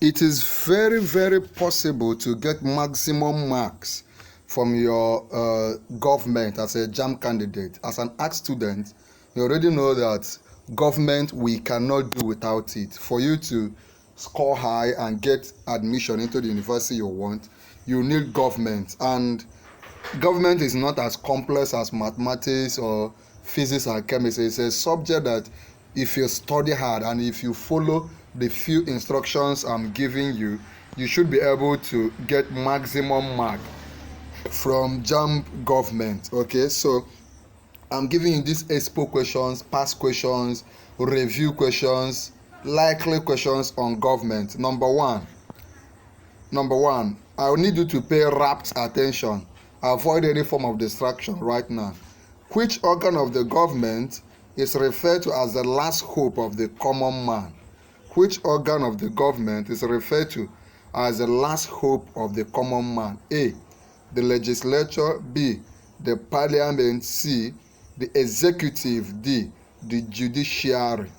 It is very, very possible to get maximum marks from your government as a JAMB candidate. As an art student, you already know that government, we cannot do without it. For you to score high and get admission into the university you want, you need government. And government is not as complex as mathematics or physics and chemistry. It's a subject that if you study hard and if you follow the few instructions I'm giving you, you should be able to get maximum mark from JAMB government. Okay, so I'm giving you these Expo questions, past questions, review questions, likely questions on government. Number one, I will need you to pay rapt attention. Avoid any form of distraction right now. Which organ of the government is referred to as the last hope of the common man? Which organ of the government is referred to as the last hope of the common man? A, the legislature. B, the parliament. C, the executive. D, the judiciary.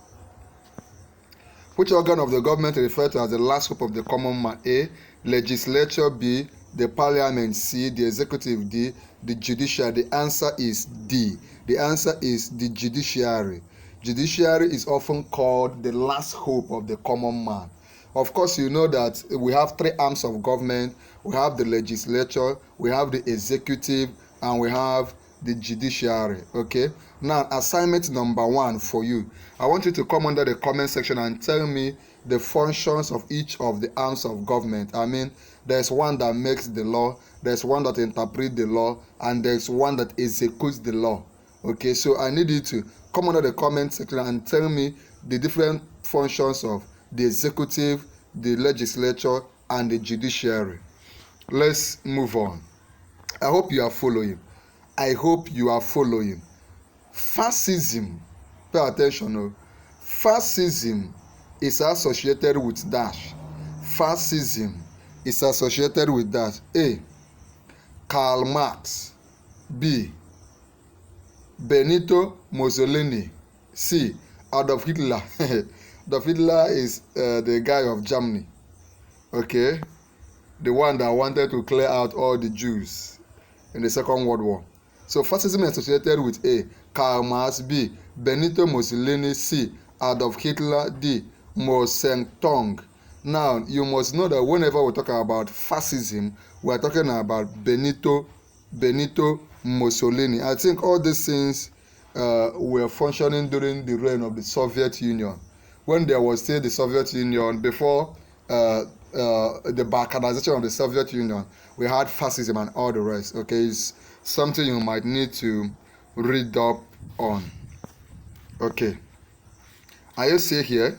Which organ of the government is referred to as the last hope of the common man? A, legislature. B, the parliament. C, the executive. D, the judiciary. The answer is D. The answer is the judiciary. Judiciary is often called the last hope of the common man. Of course, you know that we have three arms of government. We have the legislature, we have the executive, and we have the judiciary. Okay, now assignment number one for you. I want you to come under the comment section and tell me the functions of each of the arms of government. I mean, there's one that makes the law, there's one that interprets the law, and there's one that executes the law. Okay, so I need you to come under the comment section and tell me the different functions of the executive, the legislature, and the judiciary. Let's move on. I hope you are following. Fascism, pay attention. Oh. Fascism is associated with dash. Fascism is associated with dash. A, Karl Marx. B, Benito Mussolini. C, Adolf Hitler. Adolf Hitler is the guy of Germany. Okay, the one that wanted to clear out all the Jews in the Second World War. So fascism is associated with A, Karl Marx. B, Benito Mussolini. C, Adolf Hitler. D, Mao Zedong. Now you must know that whenever we talk about fascism, we are talking about Benito Mussolini. I think all these things were functioning during the reign of the Soviet Union, when there was still the Soviet Union. Before the balkanization of the Soviet Union, we had fascism and all the rest. Okay, it's something you might need to read up on. Okay, are you see here?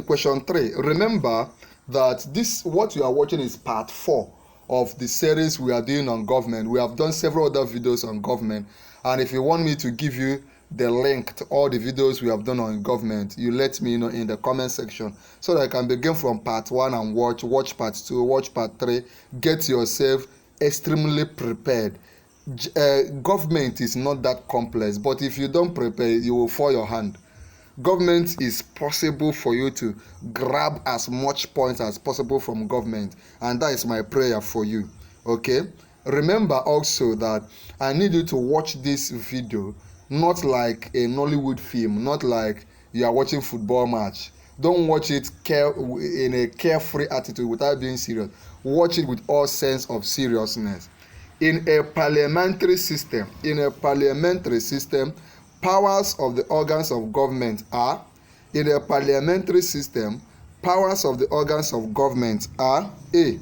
Question 3. Remember that what you are watching is part 4 of the series we are doing on government. We have done several other videos on government, and if you want me to give you the link to all the videos we have done on government, you let me know in the comment section so that I can begin from part 1 and watch part 2, watch part 3. Get yourself extremely prepared. Government is not that complex, but if you don't prepare, you will fall your hand. Government is possible for you to grab as much points as possible from government, and that is my prayer for you. Okay, remember also that I need you to watch this video not like a Nollywood film, not like you are watching football match. Don't watch it in a carefree attitude without being serious. Watch it with all sense of seriousness. In a parliamentary system, powers of the organs of government are, in a parliamentary system, powers of the organs of government are A,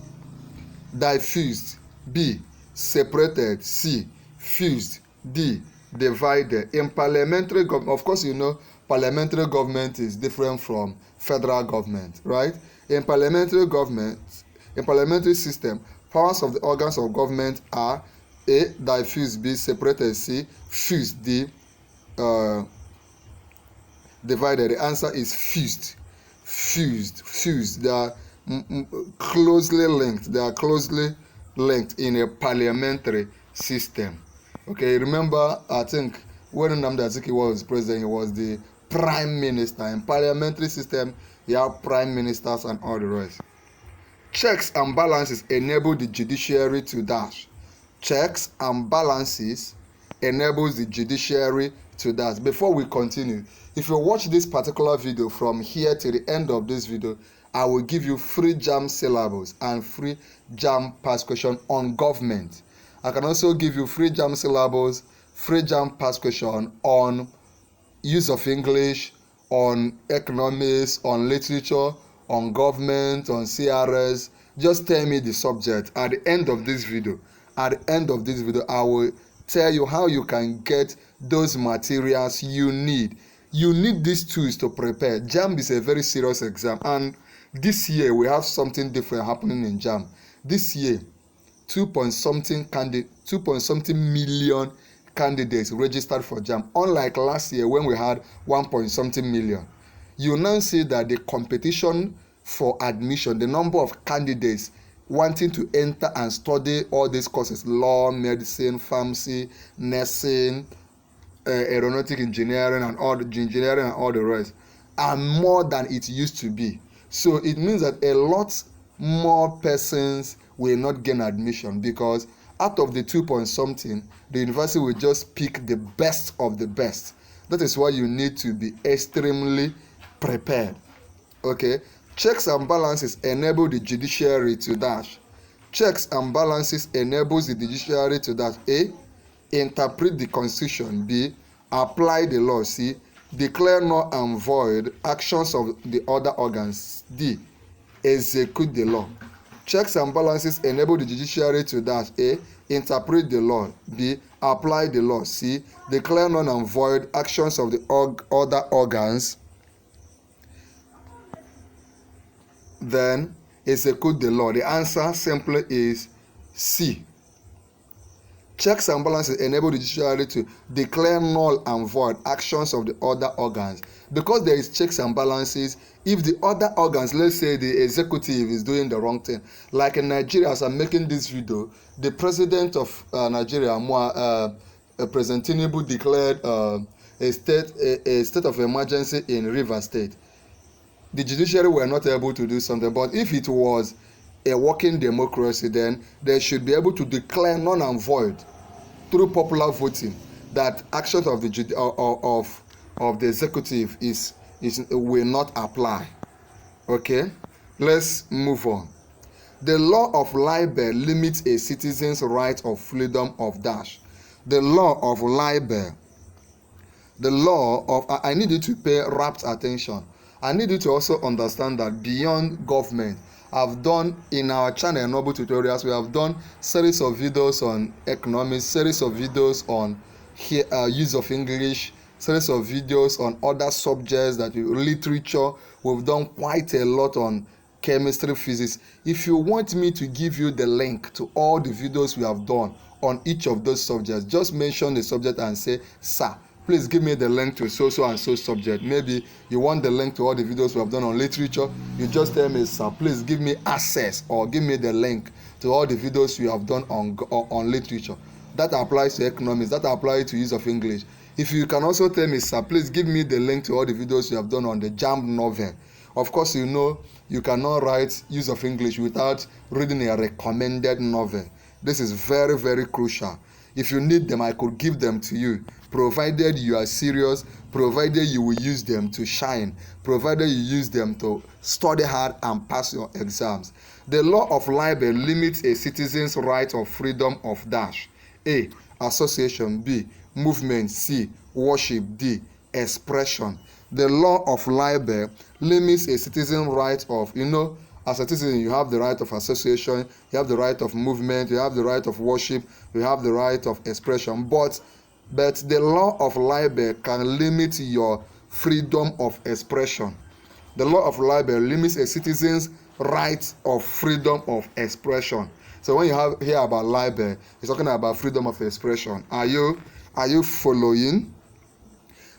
diffused. B, separated. C, fused. D, divided. In parliamentary government, of course you know parliamentary government is different from federal government, right? In parliamentary system, powers of the organs of government are A, diffused. B, separated. C, fused. D, divided. The answer is fused. They are closely linked in a parliamentary system. Okay, remember, I think when Nnamdi Azikiwe was president, he was the prime minister. In parliamentary system, we have prime ministers and all the rest. Checks and balances enable the judiciary to dash. Checks and balances enables the judiciary to dash. Before we continue, if you watch this particular video from here to the end of this video, I will give you free JAMB syllables and free JAMB past question on government. I can also give you free JAMB syllables, free JAMB past question on use of English, on economics, on literature, on government, on CRS. Just tell me the subject. At the end of this video, I will tell you how you can get those materials you need. You need these tools to prepare. JAMB is a very serious exam, and this year we have something different happening in JAMB. This year, 2.something million candidates registered for JAMB, unlike last year when we had 1.something million. You now see that the competition for admission, the number of candidates wanting to enter and study all these courses, law, medicine, pharmacy, nursing, aeronautic engineering and all the rest, are more than it used to be. So it means that a lot more persons will not gain admission, because out of the 2.something, the university will just pick the best of the best. That is why you need to be extremely prepared. Okay, checks and balances enable the judiciary to dash. Checks and balances enables the judiciary to dash: A, interpret the constitution; B, apply the law; C, declare null and void actions of the other organs; D, execute the law. Checks and balances enable the judiciary to dash: A, interpret the law; B, apply the law; C, declare null and void actions of the other organs; then execute the law. The answer simply is C. Checks and balances enable the judiciary to declare null and void actions of the other organs. Because there is checks and balances, if the other organs, let's say the executive is doing the wrong thing, like in Nigeria, as I'm making this video, the president of Nigeria, President Tinubu, declared a state of emergency in Rivers State. The judiciary were not able to do something, but if it was a working democracy, then they should be able to declare null and void through popular voting that actions of the executive will not apply. Okay, let's move on. The law of libel limits a citizen's right of freedom of dash. The law of libel, I need you to pay rapt attention. I need you to also understand that beyond government, I've done in our channel Noble Tutorials, we have done series of videos on economics, series of videos on use of English, series of videos on other subjects, that literature. We've done quite a lot on chemistry, physics. If you want me to give you the link to all the videos we have done on each of those subjects, just mention the subject and say, "Sir, please give me the link to so and so subject." Maybe you want the link to all the videos we have done on literature. You just tell me, "Sir, please give me access or give me the link to all the videos we have done on literature." That applies to economics. That applies to use of English. If you can also tell me, "Sir, please give me the link to all the videos you have done on the JAMB novel." Of course, you know you cannot write use of English without reading a recommended novel. This is very, very crucial. If you need them, I could give them to you, provided you are serious, provided you will use them to shine, provided you use them to study hard and pass your exams. The law of libel limits a citizen's right of freedom of dash. A, association; B, movement; C, worship; D, expression. The law of libel limits a citizen's right of, as a citizen, you have the right of association, you have the right of movement, you have the right of worship, you have the right of expression. But the law of libel can limit your freedom of expression. The law of libel limits a citizen's right of freedom of expression. So when you hear about libel, it's talking about freedom of expression. Are you following?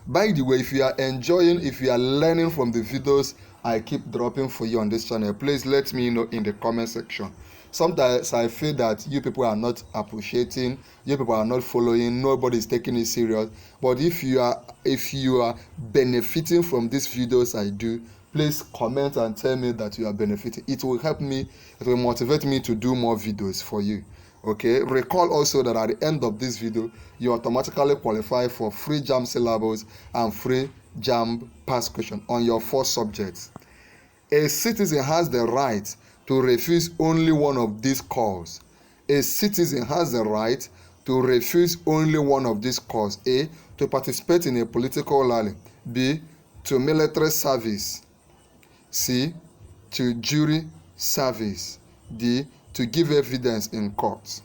By the way, if you are learning from the videos I keep dropping for you on this channel, please let me know in the comment section. Sometimes I feel that you people are not appreciating, you people are not following, nobody is taking it serious. But if you are benefiting from these videos I do, please comment and tell me that you are benefiting. It will help me, it will motivate me to do more videos for you. Okay, recall also that at the end of this video you automatically qualify for free JAMB syllabus and free JAMB past question on your 4 subjects. A citizen has the right to refuse only one of these calls. A citizen has the right to refuse only one of these calls. A, to participate in a political rally. B, to military service. C, to jury service. D, to give evidence in court.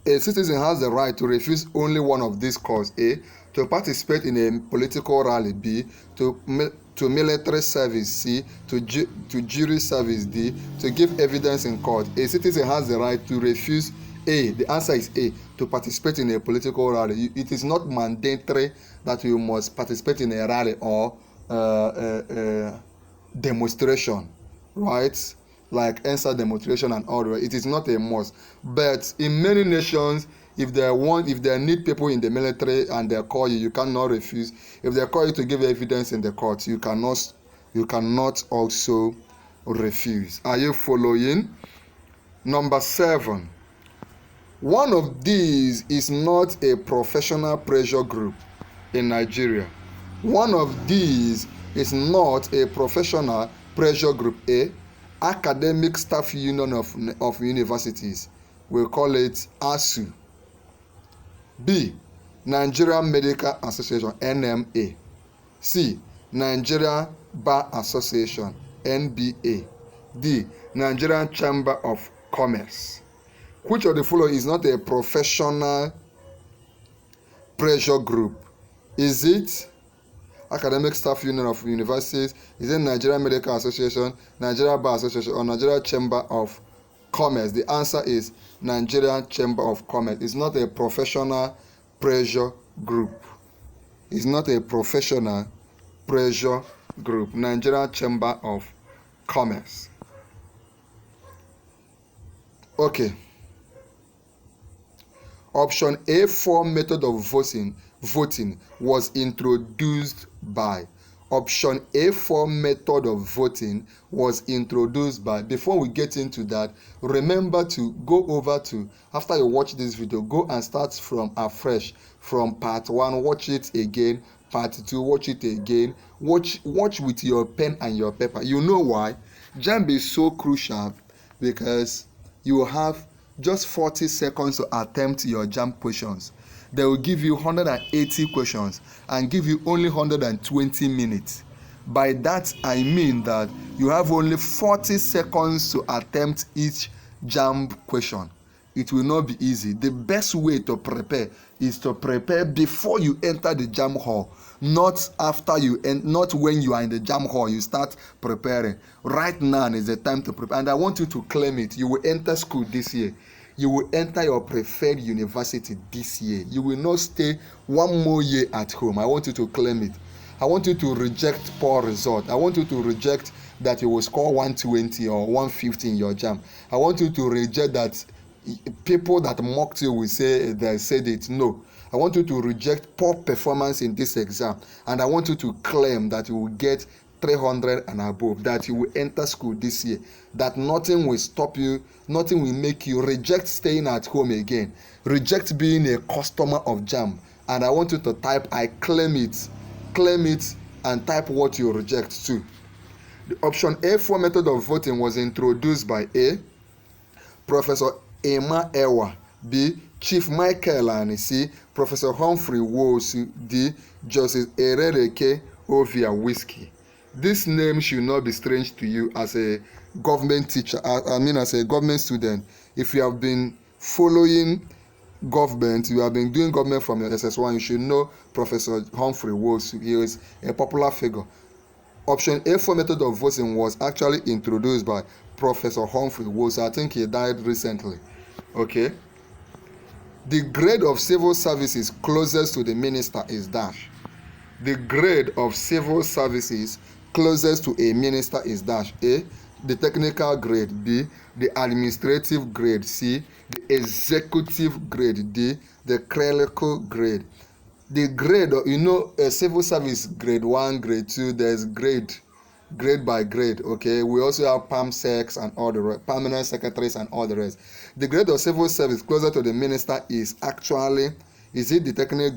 A citizen has the right to refuse only one of these calls. A, to participate in a political rally. B, to military service. C, to jury service. D, to give evidence in court. A citizen has the right to refuse. A, the answer is A, to participate in a political rally. It is not mandatory that you must participate in a rally or demonstration, right? Like N.H.S demonstration and all that. It is not a must. But in many nations, if they need people in the military and they call you, you cannot refuse. If they call you to give evidence in the court, you cannot also refuse. Are you following? Number 7. One of these is not a professional pressure group in Nigeria. One of these is not a professional pressure group. A, Academic Staff Union of Universities. We call it ASU. B, Nigerian Medical Association, NMA. C, Nigerian Bar Association, NBA. D, Nigerian Chamber of Commerce. Which of the following is not a professional pressure group? Is it Academic Staff Union of Universities? Is it Nigerian Medical Association, Nigerian Bar Association, or Nigerian Chamber of Commerce? The answer is Nigerian Chamber of Commerce. It's not a professional pressure group. It's not a professional pressure group. Nigerian Chamber of Commerce. Okay. Option A, 4 method of voting was introduced by. Option A, 4 method of voting was introduced by. Before we get into that, remember to go over to, after you watch this video, go and start from afresh, from part 1, watch it again, part 2, watch it again, watch with your pen and your paper. You know why? JAMB is so crucial because you have just 40 seconds to attempt your JAMB questions. They will give you 180 questions and give you only 120 minutes. By that, I mean that you have only 40 seconds to attempt each JAMB question. It will not be easy. The best way to prepare is to prepare before you enter the JAMB hall, not after not when you are in the JAMB hall you start preparing. Right now is the time to prepare, and I want you to claim it. You will enter school this year. You will enter your preferred university this year. You will not stay one more year at home. I want you to claim it. I want you to reject poor result. I want you to reject that you will score 120 or 150 in your JAMB. I want you to reject that people that mocked you will say they said it. No. I want you to reject poor performance in this exam. And I want you to claim that you will get 300 and above, that you will enter school this year, that nothing will stop you, nothing will make you reject staying at home again, reject being a customer of JAMB. And I want you to type I claim it, and type what you reject too. The option A, 4 method of voting was introduced by A, Professor Emma Ewa. B, Chief Michael Anisi. Professor Humphrey Wosu. D, Justice Erereke Ovia Whiskey. This name should not be strange to you as a government teacher, as a government student. If you have been following government, you have been doing government from your SS1, you should know Professor Humphrey Wosu. He is a popular figure. Option A, 4 method of voting was actually introduced by Professor Humphrey Wosu. I think he died recently. Okay. The grade of civil services closest to the minister is dash. The grade of civil services closest to a minister is dash. A, the technical grade. B, the administrative grade. C, the executive grade. D, the clerical grade. The grade, a civil service grade 1, grade 2, there's grade by grade. Okay, we also have PAMSECs and all the rest, permanent secretaries and all the rest. The grade of civil service closer to the minister is actually, is it the technical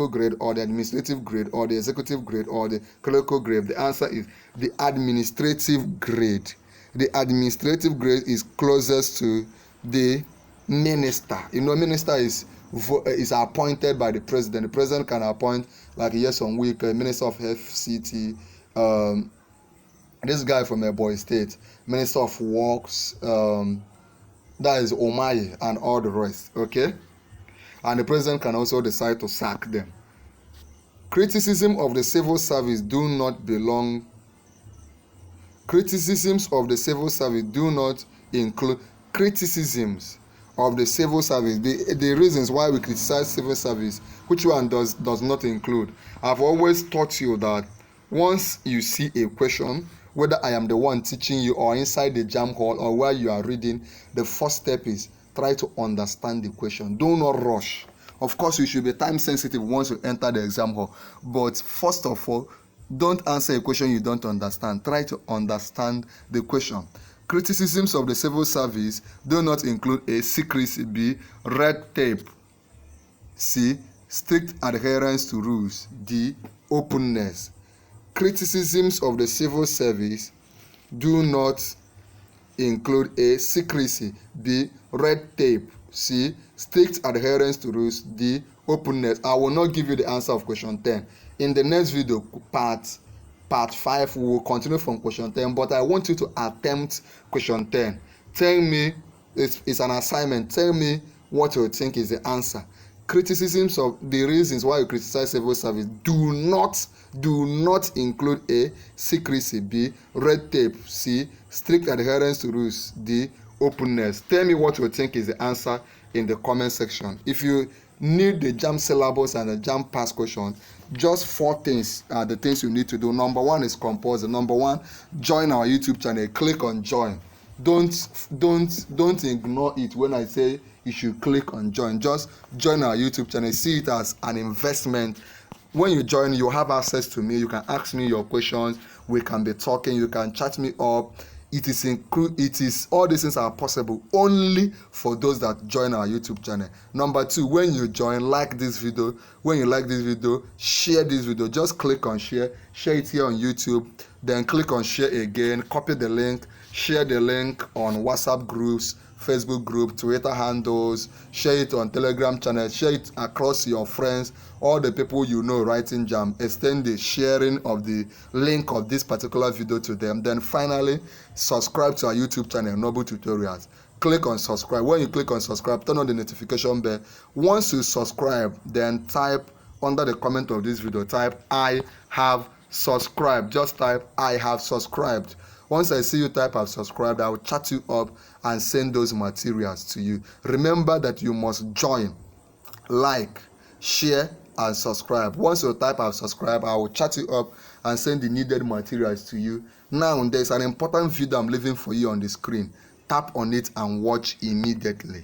grade, or the administrative grade, or the executive grade, or the clerical grade? The answer is the administrative grade. The administrative grade is closest to the minister. Minister is appointed by the president. The president can appoint, like Yeson Week, minister of FCT, this guy from Ebonyi State, minister of works, that is Omaye, and all the rest. Okay, and the president can also decide to sack them. Criticism of the civil service do not belong. Criticisms of the civil service do not include criticisms of the civil service. The reasons why we criticize civil service, which one does not include? I've always taught you that once you see a question, whether I am the one teaching you or inside the JAMB hall or where you are reading, the first step is try to understand the question. Do not rush. Of course, you should be time sensitive once you enter the exam hall, but first of all, don't answer a question you don't understand. Try to understand the question. Criticisms of the civil service do not include A, secrecy, B, red tape, C, strict adherence to rules, D, openness. Criticisms of the civil service do not include A, secrecy, B, red tape, C, strict adherence to rules, D, openness. I will not give you the answer of question 10. In the next video, part 5, we will continue from question 10, but I want you to attempt question 10. Tell me, it's an assignment, tell me what you think is the answer. Criticisms of the reasons why you criticize civil service do not include A, secrecy, B, red tape, C, strict adherence to rules, D, openness. Tell me what you think is the answer in the comment section. If you need the JAMB syllabus and the JAMB past question, just 4 things are the things you need to do. Number 1 is compulsory. Number 1, join our YouTube channel. Click on join. Don't ignore it when I say you should click on join. Just join our YouTube channel. See it as an investment. When you join, you have access to me. You can ask me your questions. We can be talking. You can chat me up. It is all these things are possible only for those that join our YouTube channel. Number 2, when you join, like this video. When you like this video, share this video. Just click on share it here on YouTube, then click on share again, copy the link, share the link on WhatsApp groups, Facebook group, Twitter handles, share it on Telegram channel, share it across your friends, all the people you know writing JAMB. Extend the sharing of the link of this particular video to them. Then finally, subscribe to our YouTube channel, Noble Tutorials. Click on subscribe. When you click on subscribe, turn on the notification bell. Once you subscribe, then type under the comment of this video, type I have subscribed. Just type I have subscribed. Once I see you type I've subscribed, I will chat you up and send those materials to you. Remember that you must join, like, share, and subscribe. Once you type I've subscribed, I will chat you up and send the needed materials to you. Now, there's an important video I'm leaving for you on the screen. Tap on it and watch immediately.